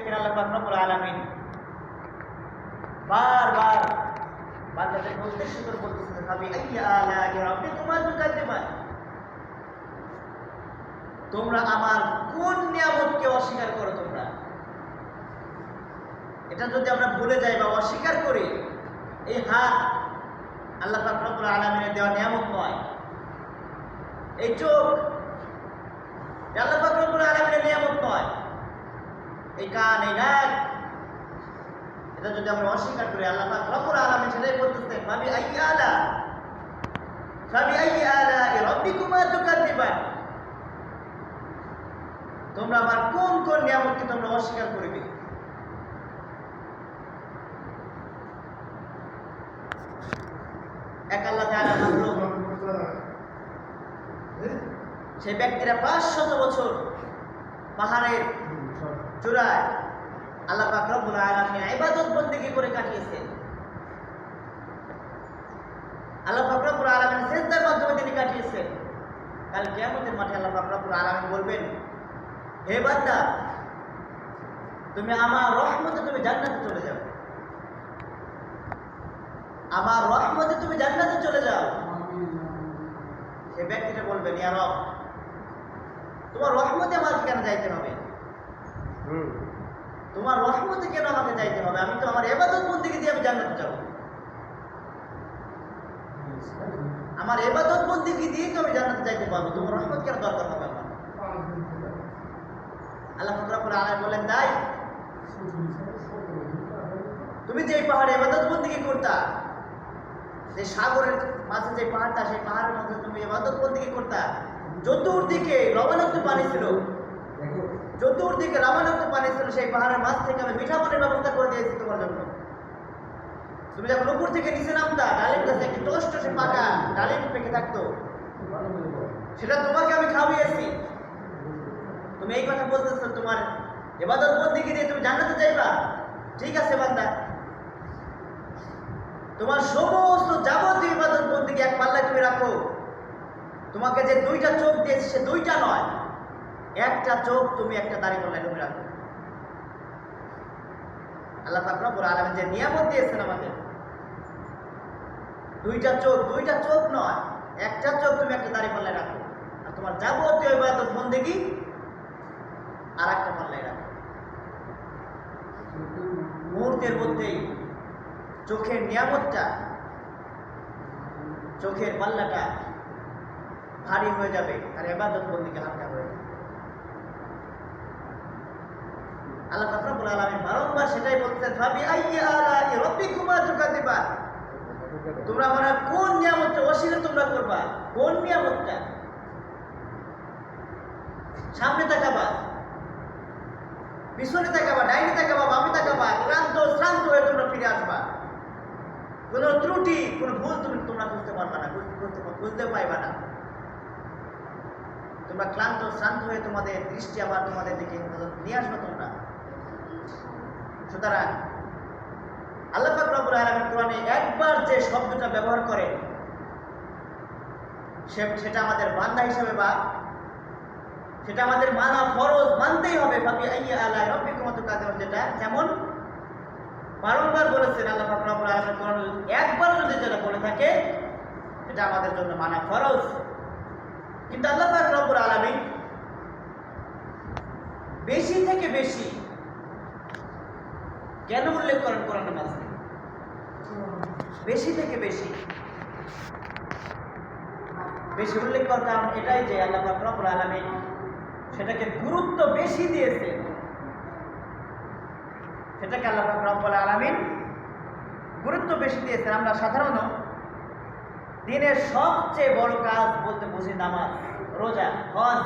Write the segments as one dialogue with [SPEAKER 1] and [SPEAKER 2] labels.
[SPEAKER 1] দেখেন আল্লাহ পাক রব্বুল আলামিন বারবার বান্দাদেরকে উদ্দেশ্য করে বলতেছেন, ফাবিআইয়ি আলাই রাব্বিকুমা তুকাযিবান, তোমরা আমার কোন নিয়ামতকে অস্বীকার করো? তোমরা এটা যদি আমরা ভুলে যাই বা অস্বীকার করি, এই হাত আল্লাহ পাক রব্বুল আলামিনের দেওয়া নিয়ামত নয়, এই চোখ আল্লাহ পাক রব্বুল আলামিনের নিয়ামত নয়, এই কান, এই নাক, এটা যদি আমরা অস্বীকার করি, আল্লাহ পাক রব্বুল আলামিন সেটাই বলতেছেন, ফাবিআইয়ি আলাই রাব্বিকুমা তুকাযিবান, তোমরা আমার কোন কোন নিয়ামতকে তোমরা অস্বীকার করবে? এক আল্লাহ তাআলা মাখলুক, সেই ব্যক্তিরা 500 বছর পাহাড়ের চূড়ায় আল্লাহ পাক রব্বুল আলামিন ইবাদত বন্দেগী করে কাটিয়েছেন। আল্লাহ পাক রব্বুল আলামিন সিজদার মাধ্যমে তিনি কাটিয়েছেন। কাল কিয়ামতের মাঠে আল্লাহ পাক রব্বুল আলামিন বলবেন, হে বান্দা, তুমি আমার রহমতে তুমি জান্নাতে চলে যাও, আমার রহমতে তুমি জান্নাতে চলে যাও। সে ব্যক্তিটা বলবেন, ইয়া রব, তোমার রহমতে আমাকে কেন যাইতে হবে? তোমার রহমতে কেন আমাকে যাইতে হবে? আমি তো আমার ইবাদত বন্দেগী দিয়ে আমি জান্নাতে যাব, আমার ইবাদত বন্দেগী দিয়ে তো আমি জান্নাতে যাইতে পারবো, তোমার রহমত কেন দরকার হবে আমার? আল্লাহ পাক রব্বুল আলামিন বলেন, তাই তুমি যে পাহাড়ে ইবাদত বন্দেগী করতা, যে সাগরের মাঝে যে পাহাড়টা, সেই পাহাড়ের মধ্যে তুমি ইবাদত বন্দেগী করতা, চতুর্দিকে লবণাক্ত পানি ছিল, চতুর্দিকে লবণাক্ত পানি ছিল, সেই পাহাড়ের মাঝ থেকে আমি মিঠা পানির ব্যবস্থা করে দিয়েছি তোমার জন্য। তুমি যখন উপর থেকে নিচে নামতা, ডালিম গাছে একটি টসটসে পাকা ডালিম পেকে থাকতো, সেটা তোমাকে আমি খাওয়িয়েছি। তুমি এই কথা বলতেছো তোমার ইবাদত বন্দেগী দিয়ে তুমি জান্নাতে যাইবা? ঠিক আছে বান্দা, তোমার সমস্ত যাবতীয় ইবাদত বন্দেগী এক পাল্লায় তুমি রাখো। তোমাকে যে 2টা চোখ দিয়েছে, সে 2টা নয়, একটা চোখ তুমি একটা দাড়ি পাল্লায় তুমি রাখো। আল্লাহ পাক রব্বুল আলামিন যে নিয়ামত দিয়েছেন আমাদের, 2টা চোখ নয়, একটা চোখ তুমি একটা দাড়ি পাল্লায় রাখো, আর তোমার যাবতীয় ইবাদত বন্দেগী আর একটা পাল্লায় রাখো। মুহূর্তের মধ্যেই চোখের নিয়ামতটা, চোখের পাল্লাটা ভারী হয়ে যাবে, আর ইবাদত বন্দেগী হালকা হয়ে যাবে। আল্লাহ পাক রব্বুল আলামিন বারংবার সেটাই বলতেছেন, ফাবিআইয়ি আলাই রাব্বিকুমা তুকাযিবান, তোমরা আমার কোন নিয়ামতটা অস্বীকার তোমরা করবা? কোন নিয়ামতটা? সামনে তাকাবা, পিছনে তাকাবা, ডাইনে তাকাবা, বামে তাকাবা, শ্রান্ত হয়ে তোমরা ফিরে আসবা। কোন ত্রুটি, কোন ভুল তোমরা বুঝতে পারবা না, বুঝতে পাইবা না। তোমরা ক্লান্ত শ্রান্ত হয়ে তোমাদের দৃষ্টি আবার তোমাদের দিকে নিয়ে আসবে তোমরা। সুতরাং আল্লাহ পাক রব্বুল আলামিন কোরআনে একবার যে শব্দটা ব্যবহার করে, সেটা আমাদের বান্দা হিসেবে বা সেটা আমাদের মানা ফরজ, মানতেই হবে। ফাবিআইয়ি আলাই রাব্বিকুমা তুকাযিবান, যেটা যেমন বারংবার বলেছেন আল্লাহ পাক রব্বুল আলামিন কোরআনে, একবার যদি যেটা বলে থাকে এটা আমাদের জন্য মানা ফরজ। কিন্তু আল্লাহ পাক রব্বুল আলামিন বেশি থেকে বেশি কেন উল্লেখ করেন কোরআনের মাঝে? বেশি থেকে বেশি উল্লেখ করার কারণ এটাই যে আল্লাহ পাক রব্বুল আলামিন সেটাকে গুরুত্ব বেশি দিয়েছে, সেটাকে আল্লাহ পাক রব্বুল আলামিন গুরুত্ব বেশি দিয়েছেন। আমরা সাধারণত দিনের সবচেয়ে বড় কাজ বলতে বুঝি নামাজ, রোজা, হজ।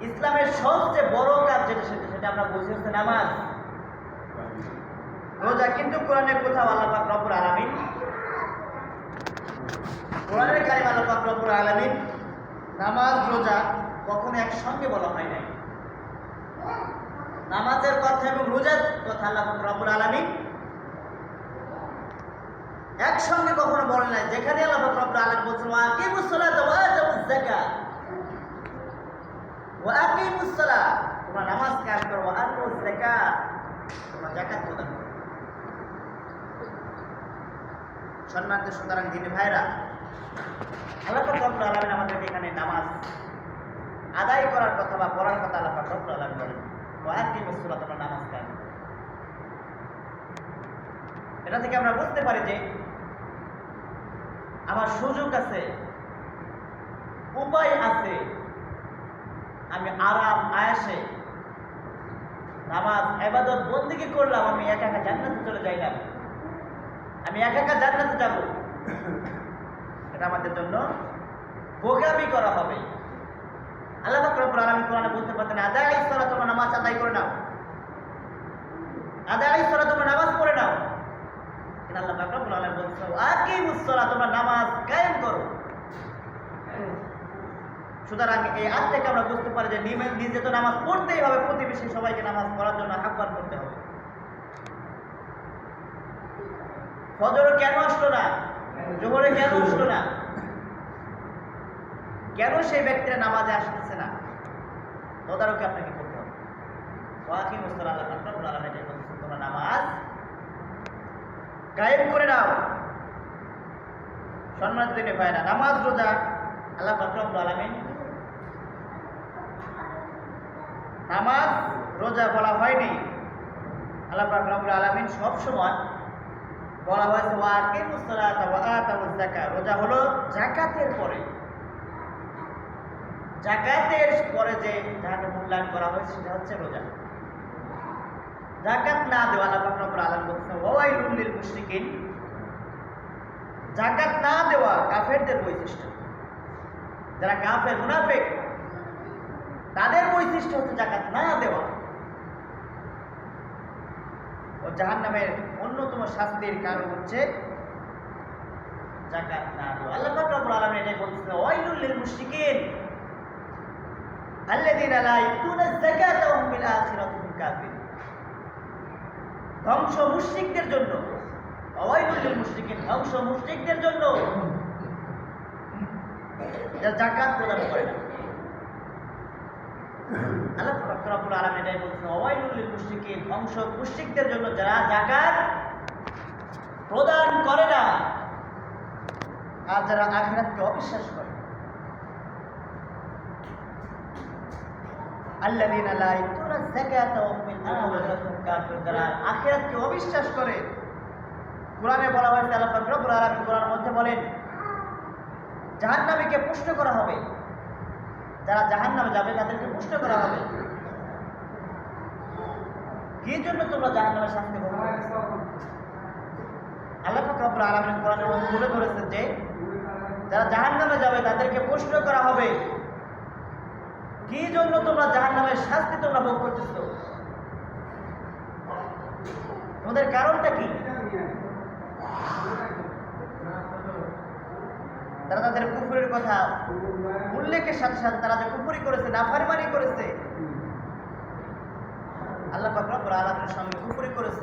[SPEAKER 1] ইসলামের সবচেয়ে বড় কাজ যেটা সেটা আমরা বুঝি হচ্ছে নামাজ, রোজা। কিন্তু কোরআনের কোথাও আল্লাহ পাক রব্বুল আলামিন, কোরআনের কারিমে আল্লাহ পাক রব্বুল আলামিন নামাজ রোজা কখনো একসঙ্গে বলা হয় নাই। নামাজের কথা এবং রোজার কথা আল্লাহ পাক রব্বুল আলামিন একসঙ্গে কখনো বলেন নাই। যেখানে আল্লাহ পাক রব্বুল আলামিন বলছেন, ওয়া আকিমুস সালাতা ওয়া আতুজ যাকাত, ওয়া আকিমুস সালাত, তোমরা নামাজ কায়েম করো, ওয়া জাকাত প্রদান করো। সম্মানিত সুতরাং দিনী ভাইরা, আল্লাহ পাক রব্বুল আলামিন আমাদেরকে এখানে নামাজ আদায় করার কথা বা পড়ার কথা আল্লাহ পাক রব্বুল আলামিন বলেন, ওয়াকিমুস সালাত, তোমরা নামাজ কায়েম করো। এটা থেকে আমরা বুঝতে পারি যে আমার সুযোগ আছে, উপায় আছে, আমি আরাম আয়াসে নামাজ ইবাদত বন্দেগী করলাম, আমি একা একা জান্নাতে চলে যাইলাম, আমি একা একা জান্নাতে যাব, এটা আমাদের জন্য বোকামি করা হবে। আল্লাহ পাক রব্বুল আলামিন কোরআনে বলতে পারতেন, আদাইস সালাত, তোমরা নামাজ আদায় করে নাও, আদাইস সালাত, তোমরা নামাজ পড়ে নাও। কিন্তু আল্লাহ পাক রব্বুল আলামিন বলছে, আকিমুস সালাত, তোমরা নামাজ কায়েম করো। সুতরাং এই আয়াত থেকে আমরা বুঝতে পারি যে নিজে তো নামাজ পড়তেই হবে, প্রতিবেশী সবাইকে নামাজ পড়ার জন্য আহ্বান করতে হবে। ফজর কেন আসলো না, জোহরে কেন আসলো না, কেন সেই ব্যক্তিরা নামাজে আসতেছে না, তদারকি আপনাকে করতে হবে। ওয়াকিমুস সালাত, আল্লাহ পাক রব্বুল আলামিন এটা বলছেন, তোমরা নামাজ কায়েম করে নাও। সম্মানিত দিনী ভাইরা, নামাজ রোজা আল্লাহ পাক রব্বুল আলামিন নামাজ রোজা বলা হয়নি, আল্লাহ পাক রব্বুল আলামিন সব সময় বলা হয়েছে ওয়াকিমুস সালাত ওয়া আতুজ যাকাত। রোজা হলো যাকাতের পরে, যাকাতের পরে যে যাকে মূল্যায়ন করা হয়েছে সেটা হচ্ছে রোজা। যাকাত না দেওয়া, আল্লাহ পাক রব্বুল আলামিন বলছেন ওয়াইলুল লিল মুশরিকিন, যাকাত না দেওয়া কাফেরদের বৈশিষ্ট্য। যারা কাফের মুনাফিক, তাদের বৈশিষ্ট্য হচ্ছে যাকাত না দেওয়া। ও জাহান্নামের অন্যতম শাস্তির কারণ হচ্ছে যাকাত না দেওয়া। আল্লাহ পাক রব্বুল আলামিন এটাই বলছেন, ওয়াইলুল লিল মুশরিকিন আল্লাযীনা লা ইউতুনা যাকাতা ওয়া হুম বিল আখিরাতি হুম কাফিরুন। ধ্বংস মুশরিকদের জন্য, ওয়াইলুল লিল মুশরিকিন, ধ্বংস মুশরিকদের জন্য যারা যাকাত প্রদান করে না। আল্লাহ পাক রব্বুল আলামিন এটাই বলছেন, ওয়াইলুল লিল মুশরিকিন, ধ্বংস মুশরিকদের জন্য যারা যাকাত প্রদান করে না আর যারা আখিরাতকে অবিশ্বাস করে। আল্লাযীনা লা ইউতুনা যাকাতা ওয়া হুম বিল আখিরাতি হুম কাফিরুন, যারা আখিরাতকে অবিশ্বাস করে। কোরআনে বলা হয়েছে, আল্লাহ পাক রব্বুল আলামিন কোরআনের মধ্যে বলেন, জাহান্নামীকে প্রশ্ন করা হবে, যারা জাহান্নামে যাবে তাদেরকে প্রশ্ন করা হবে, কি জন্য তোমরা জাহান্নামের শাস্তি ভোগ করছো? আল্লাহ পাক রব্বুল আলামিন কোরআনের মধ্যে তুলে ধরেছেন যে যারা জাহান্নামে যাবে তাদেরকে প্রশ্ন করা হবে, কি জন্য তোমরা জাহান্নামের শাস্তি তোমরা ভোগ করতেছো, তোমাদের কারণটা কি? তারা তাদের কুফরের কথা উল্লেখের সাথে সাথে তারা যে কুফরি করেছে, নাফরমানি করেছে, আল্লাহ পাক রব্বুল আলামিনের সঙ্গে কুফরি করেছে,